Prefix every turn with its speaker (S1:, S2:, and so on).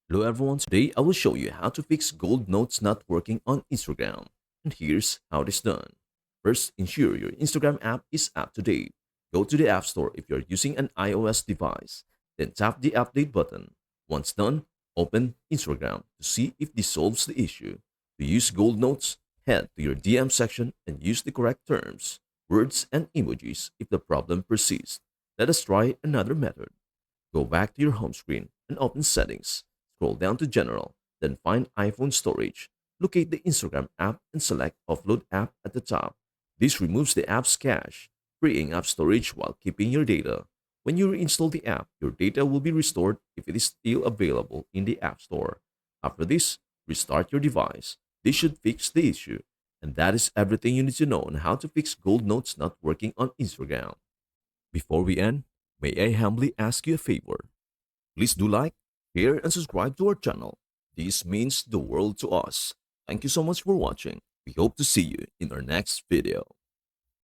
S1: Hello everyone, today I will show you how to fix gold notes not working on Instagram. And here's how it is done. First, ensure your Instagram app is up to date. Go to the App Store if you're using an iOS device. Then tap the update button. Once done, open Instagram to see if this solves the issue. To use gold notes, head to your DM section and use the correct terms, words, and emojis if the problem persists. Let us try another method. Go back to your home screen and open Settings. Scroll down to General, then find iPhone Storage. Locate the Instagram app and select Offload App at the top. This removes the app's cache, freeing up storage while keeping your data. When you reinstall the app, your data will be restored if it is still available in the App Store. After this, restart your device. This should fix the issue. And that is everything you need to know on how to fix gold notes not working on Instagram. Before we end, may I humbly ask you a favor? Please do like, share, and subscribe to our channel. This means the world to us. Thank you so much for watching. We hope to see you in our next video.